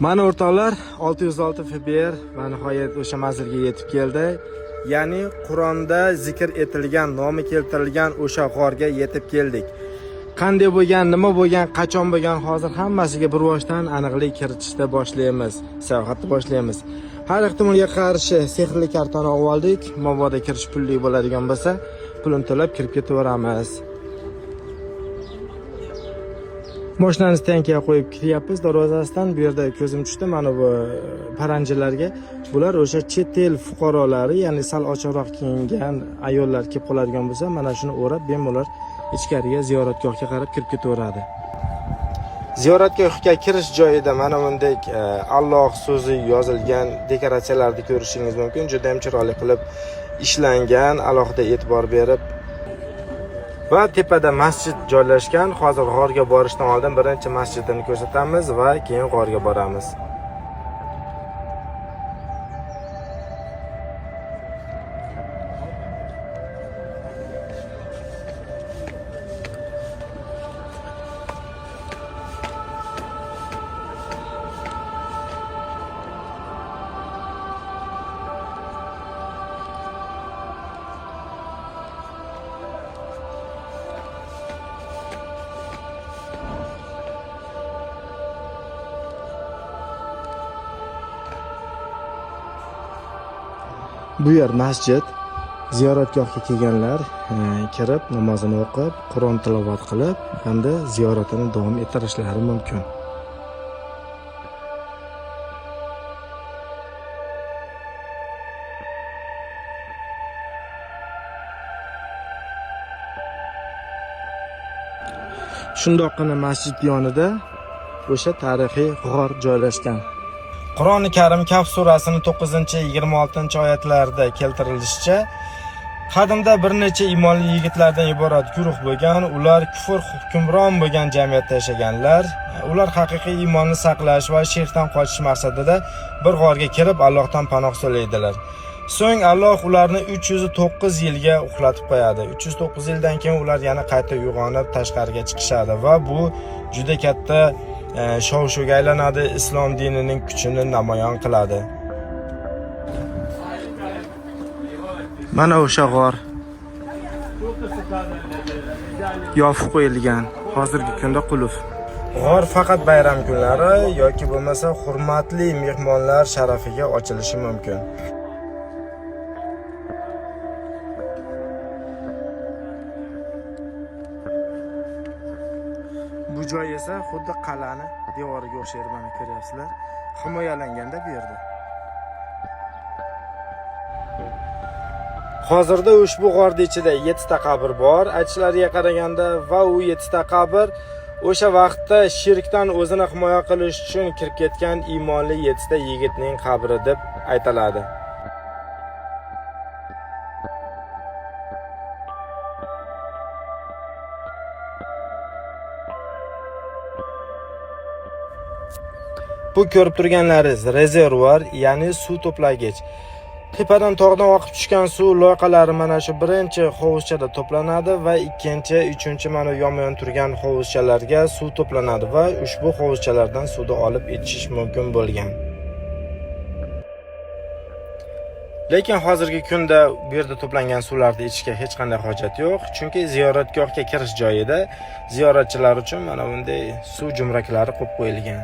Mana o'rtoqlar, 606 FBR va nihoyat o'sha manzilga yetib keldi. Ya'ni Qur'onda zikr etilgan, nomi keltirilgan o'sha g'orga yetib keldik. Qanday bo'lgan, nima bo'lgan, qachon bo'lgan, hozir hammasiga bir boshdan aniqlik kiritishda boshlaymiz. Sayohatni boshlaymiz. Har ehtimolga qarshi sehrli kartani oldik. Mabodo kirish pulli bo'ladigan bo'lsa, pulini to'lab kirib ketaveramiz. Mashinani stankaga qo'yib kiryapmiz darvozasidan. Bu yerda ko'zim tushdi mana bu paranjilarga. Bular o'sha chet el fuqarolari, ya'ni sal ochiqroq kiyingan ayollar kelib qoladigan bo'lsa, mana shuni o'rab bemalol ichkariga ziyoratgohga qarab kirib ketaveradi. Ziyoratgohga kirish joyida mana bunday Alloh so'zi yozilgan dekoratsiyalarni ko'rishingiz mumkin. Juda ham chiroyli qilib ishlangan, alohida e'tibor berib. Va tepada masjid joylashgan. Hozir g'orga borishdan oldin birinchi masjidini ko'rsatamiz va keyin g'orga boramiz. Bu yer masjid. Ziyoratgohga kelganlar kirib, namozini o'qib, Qur'on tilovat qilib, hamda ziyoratini davom ettirishlari mumkin. Shundoqqina masjid yonida o'sha tarixiy g'or joylashgan. Qur'oni Karim Kaf surasining 9-26-oyatlarida keltirilishicha, qadimda bir necha iymonli yigitlardan iborat guruh bo'lgan, ular kufr hukmron bo'lgan jamiyatda yashaganlar. Ular haqiqiy iymonni saqlash va shirkdan qochish maqsadida bir g'orga kirib Allohdan panoh so'raydilar. So'ng Alloh ularni 309 yilga uxlatib qo'yadi. 309 yildan keyin ular yana qayta uyg'onib tashqariga chiqishadi va bu juda katta shov-shuvga aylanadi, islom dinining kuchini namoyon qiladi. Mana o'sha g'or yopib qo'yilgan, hozirgi kunda qulf. G'or faqat bayram kunlari yoki bo'lmasa hurmatli mehmonlar sharafiga ochilishi mumkin. Bu joy esa xuddi qal'ani devoriga o'xshaydi, mana ko'ryapsizlar. Himoyalanganda bu yerda. Hozirda ushbu g'orning ichida 7 ta qabr bor, aytishlariga qaraganda, va u 7 ta qabr o'sha vaqtda shirkdan o'zini himoya qilish uchun kirib ketgan iymonli 7 ta yigitning qabri deb aytiladi. Bu ko'rib turganlaringiz rezervuar, ya'ni suv to'plagich. Tepadan tog'dan oqib tushgan suv loyqalari mana shu birinchi hovuzchada to'planadi va ikkinchi, uchinchi mana yonma-yon turgan hovuzchalarga suv to'planadi va ushbu hovuzchalardan suvni olib ichish mumkin bo'lgan. Lekin hozirgi kunda bu yerda to'plangan suvlarni ichishga hech qanday hojat yo'q, chunki ziyoratgohga kirish joyida ziyoratchilar uchun mana bunday suv jumraklari qo'yib qo'yilgan.